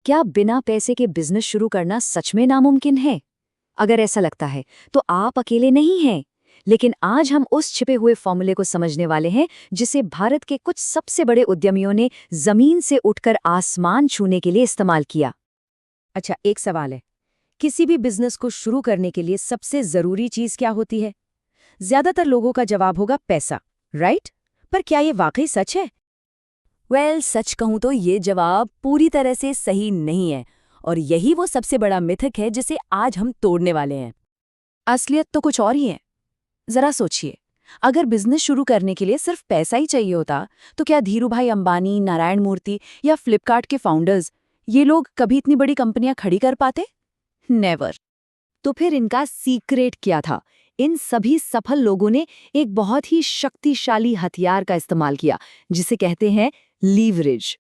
क्या बिना पैसे के बिजनेस शुरू करना सच में नामुमकिन है? अगर ऐसा लगता है तो आप अकेले नहीं हैं। लेकिन आज हम उस छिपे हुए फॉर्मूले को समझने वाले हैं जिसे भारत के कुछ सबसे बड़े उद्यमियों ने जमीन से उठकर आसमान छूने के लिए इस्तेमाल किया। अच्छा, एक सवाल है। किसी भी बिजनेस को शुरू करने के लिए सबसे जरूरी चीज क्या होती है? ज्यादातर लोगों का जवाब होगा पैसा, राइट? पर क्या ये वाकई सच है? सच कहूं तो ये जवाब पूरी तरह से सही नहीं है, और यही वो सबसे बड़ा मिथक है जिसे आज हम तोड़ने वाले हैं। असलियत तो कुछ और ही है। जरा सोचिए, अगर बिजनेस शुरू करने के लिए सिर्फ पैसा ही चाहिए होता तो क्या धीरूभाई अंबानी, नारायण मूर्ति या फ्लिपकार्ट के फाउंडर्स ये लोग कभी इतनी बड़ी कंपनियां खड़ी कर पाते? नेवर। तो फिर इनका सीक्रेट क्या था? इन सभी सफल लोगों ने एक बहुत ही शक्तिशाली हथियार का इस्तेमाल किया जिसे कहते हैं लीवरेज।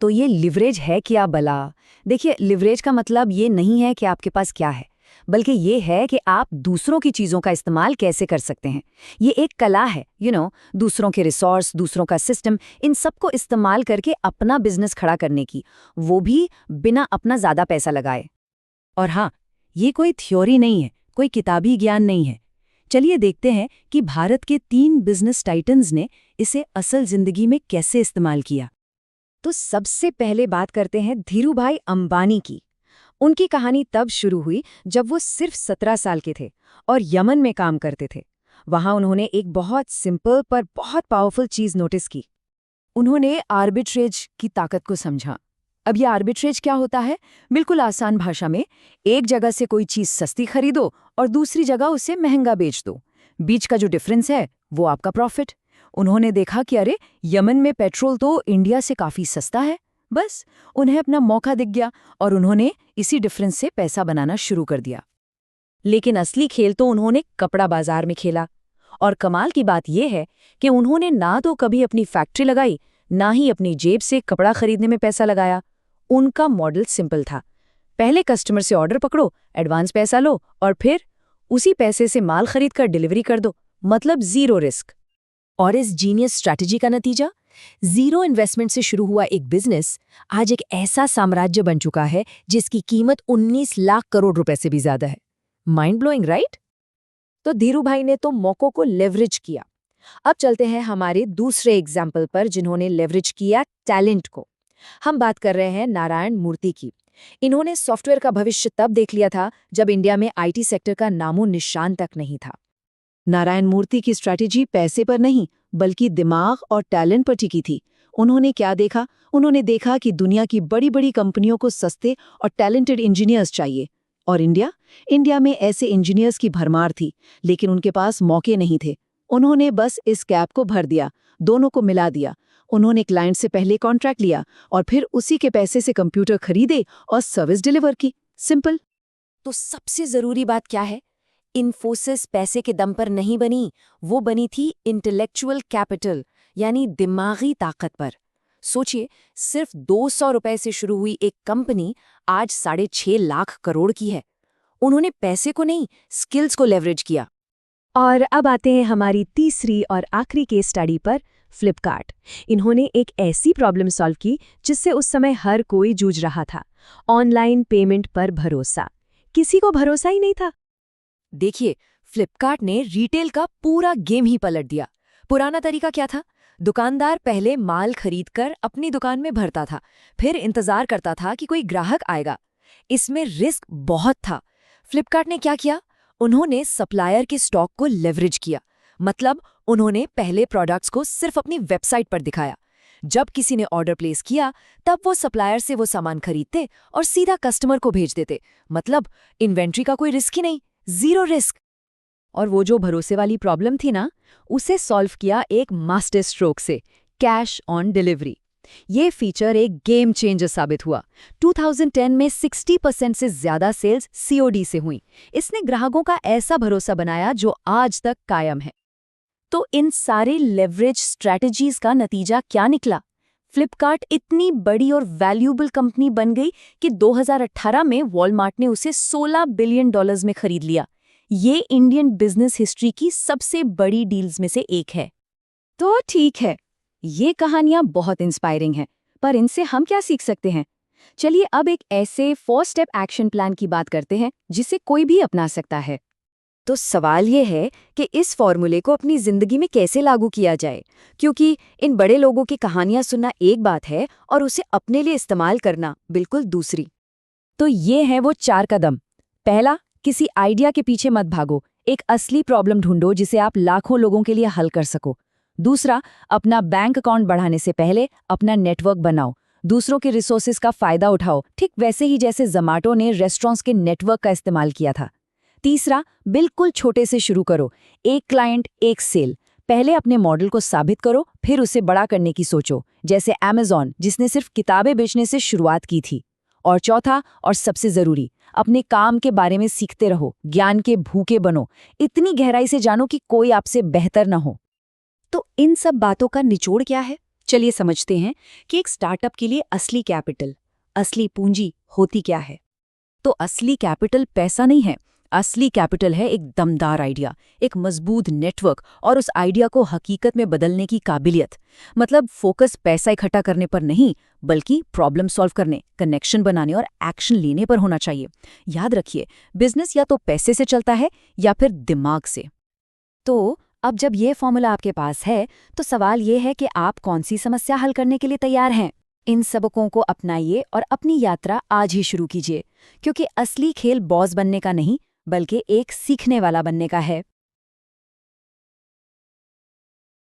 तो ये लिवरेज है क्या भला? देखिए, लिवरेज का मतलब ये नहीं है कि आपके पास क्या है, बल्कि ये है कि आप दूसरों की चीजों का इस्तेमाल कैसे कर सकते हैं। ये एक कला है, दूसरों के रिसोर्स, दूसरों का सिस्टम, इन सबको इस्तेमाल करके अपना बिजनेस खड़ा करने की, वो भी बिना अपना ज्यादा पैसा लगाए। और हाँ, ये कोई थ्योरी नहीं है, कोई किताबी ज्ञान नहीं है। चलिए देखते हैं कि भारत के 3 बिजनेस टाइटन्स ने इसे असल जिंदगी में कैसे इस्तेमाल किया। तो सबसे पहले बात करते हैं धीरूभाई अंबानी की। उनकी कहानी तब शुरू हुई जब वो सिर्फ 17 साल के थे और यमन में काम करते थे। वहां उन्होंने एक बहुत सिंपल पर बहुत पावरफुल चीज नोटिस की। उन्होंने आर्बिट्रेज की ताकत को समझा। अब ये आर्बिट्रेज क्या होता है? बिल्कुल आसान भाषा में, एक जगह से कोई चीज सस्ती खरीदो और दूसरी जगह उसे महंगा बेच दो। बीच का जो डिफरेंस है वो आपका प्रॉफिट। उन्होंने देखा कि अरे, यमन में पेट्रोल तो इंडिया से काफी सस्ता है। बस उन्हें अपना मौका दिख गया और उन्होंने इसी डिफरेंस से पैसा बनाना शुरू कर दिया। लेकिन असली खेल तो उन्होंने कपड़ा बाजार में खेला। और कमाल की बात यह है कि उन्होंने ना तो कभी अपनी फैक्ट्री लगाई, ना ही अपनी जेब से कपड़ा खरीदने में पैसा लगाया। उनका मॉडल सिंपल था। पहले कस्टमर से ऑर्डर पकड़ो, एडवांस पैसा लो और फिर उसी पैसे से माल खरीद कर डिलीवरी कर दो। मतलब जीरो रिस्क। और इस जीनियस स्ट्रैटेजी का नतीजा, जीरो इन्वेस्टमेंट से शुरू हुआ एक बिजनेस आज एक ऐसा साम्राज्य बन चुका है जिसकी कीमत 19 लाख करोड़ रुपए से भी ज्यादा है। Mind blowing, right? तो धीरूभाई ने तो मौकों को लेवरेज किया। अब चलते हैं हमारे दूसरे एग्जाम्पल पर जिन्होंने लेवरेज किया टैलेंट को। हम बात कर रहे हैं नारायण मूर्ति की। इन्होंने सॉफ्टवेयर का भविष्य तब देख लिया था जब इंडिया में आईटी सेक्टर का नामो निशान तक नहीं था। नारायण मूर्ति की स्ट्रैटेजी पैसे पर नहीं बल्कि दिमाग और टैलेंट पर टिकी थी। उन्होंने क्या देखा? उन्होंने देखा कि दुनिया की बड़ी बड़ी कंपनियों को सस्ते और टैलेंटेड इंजीनियर्स चाहिए, और इंडिया में ऐसे इंजीनियर्स की भरमार थी, लेकिन उनके पास मौके नहीं थे। उन्होंने बस इस गैप को भर दिया, दोनों को मिला दिया। उन्होंने क्लाइंट से पहले कॉन्ट्रैक्ट लिया और फिर उसी के पैसे से कंप्यूटर खरीदे और सर्विस डिलीवर की। सिंपल। तो सबसे जरूरी बात क्या है? इन्फोसिस पैसे के दम पर नहीं बनी, वो बनी थी इंटेलेक्चुअल कैपिटल, यानी दिमागी ताकत पर। सोचिए, सिर्फ 200 रुपए से शुरू हुई एक कंपनी आज 6.5 लाख करोड़ की है। उन्होंने पैसे को नहीं, स्किल्स को लेवरेज किया। और अब आते हैं हमारी तीसरी और आखिरी केस स्टडी पर, फ्लिपकार्ट। इन्होंने एक ऐसी प्रॉब्लम सॉल्व की जिससे उस समय हर कोई जूझ रहा था, ऑनलाइन पेमेंट पर भरोसा। किसी को भरोसा ही नहीं था। देखिए, फ्लिपकार्ट ने रिटेल का पूरा गेम ही पलट दिया। पुराना तरीका क्या था? दुकानदार पहले माल खरीदकर अपनी दुकान में भरता था, फिर इंतजार करता था कि कोई ग्राहक आएगा। इसमें रिस्क बहुत था। फ्लिपकार्ट ने क्या किया? उन्होंने सप्लायर के स्टॉक को लेवरेज किया। मतलब उन्होंने पहले प्रोडक्ट्स को सिर्फ अपनी वेबसाइट पर दिखाया। जब किसी ने ऑर्डर प्लेस किया, तब वो सप्लायर से वो सामान खरीदते और सीधा कस्टमर को भेज देते। मतलब इन्वेंट्री का कोई रिस्क ही नहीं, जीरो रिस्क। और वो जो भरोसे वाली प्रॉब्लम थी ना, उसे सॉल्व किया एक मास्टर स्ट्रोक से, कैश ऑन डिलीवरी। ये फीचर एक गेम चेंजर साबित हुआ। 2010 में 60% से ज्यादा सेल्स सीओडी से हुई। इसने ग्राहकों का ऐसा भरोसा बनाया जो आज तक कायम है। तो इन सारे लेवरेज स्ट्रैटेजीज का नतीजा क्या निकला? फ्लिपकार्ट इतनी बड़ी और वैल्यूएबल कंपनी बन गई कि 2018 में वॉलमार्ट ने उसे $16 बिलियन में खरीद लिया। ये इंडियन बिजनेस हिस्ट्री की सबसे बड़ी डील्स में से एक है। तो ठीक है, ये कहानियां बहुत इंस्पायरिंग हैं, पर इनसे हम क्या सीख सकते हैं? चलिए अब एक ऐसे 4 स्टेप एक्शन प्लान की बात करते हैं जिसे कोई भी अपना सकता है। तो सवाल ये है कि इस फॉर्मूले को अपनी जिंदगी में कैसे लागू किया जाए, क्योंकि इन बड़े लोगों की कहानियां सुनना एक बात है और उसे अपने लिए इस्तेमाल करना बिल्कुल दूसरी। तो ये हैं वो 4 कदम। पहला, किसी आइडिया के पीछे मत भागो, एक असली प्रॉब्लम ढूंढो जिसे आप लाखों लोगों के लिए हल कर सको। दूसरा, अपना बैंक अकाउंट बढ़ाने से पहले अपना नेटवर्क बनाओ, दूसरों के रिसोर्सेज का फायदा उठाओ, ठीक वैसे ही जैसे ज़ोमैटो ने रेस्टोरेंट्स के नेटवर्क का इस्तेमाल किया था। तीसरा, बिल्कुल छोटे से शुरू करो, एक क्लाइंट एक सेल। पहले अपने मॉडल को साबित करो, फिर उसे बड़ा करने की सोचो, जैसे Amazon जिसने सिर्फ किताबें बेचने से शुरुआत की थी। और चौथा और सबसे ज़रूरी, अपने काम के बारे में सीखते रहो, ज्ञान के भूखे बनो, इतनी गहराई से जानो कि कोई आपसे बेहतर न हो। तो इन सब बातों का निचोड़ क्या है? चलिए समझते हैं कि एक स्टार्टअप के लिए असली कैपिटल, असली पूंजी होती क्या है। तो असली कैपिटल पैसा नहीं है, असली कैपिटल है एक दमदार आइडिया, एक मजबूत नेटवर्क और उस आइडिया को हकीकत में बदलने की काबिलियत। मतलब फोकस पैसा इकट्ठा करने पर नहीं, बल्कि प्रॉब्लम सॉल्व करने, कनेक्शन बनाने और एक्शन लेने पर होना चाहिए। याद रखिए, बिजनेस या तो पैसे से चलता है या फिर दिमाग से। तो अब जब ये फॉर्मूला आपके पास है, तो सवाल ये है कि आप कौन सी समस्या हल करने के लिए तैयार हैं। इन सबकों को अपनाइए और अपनी यात्रा आज ही शुरू कीजिए, क्योंकि असली खेल बॉस बनने का नहीं, बल्कि एक सीखने वाला बनने का है।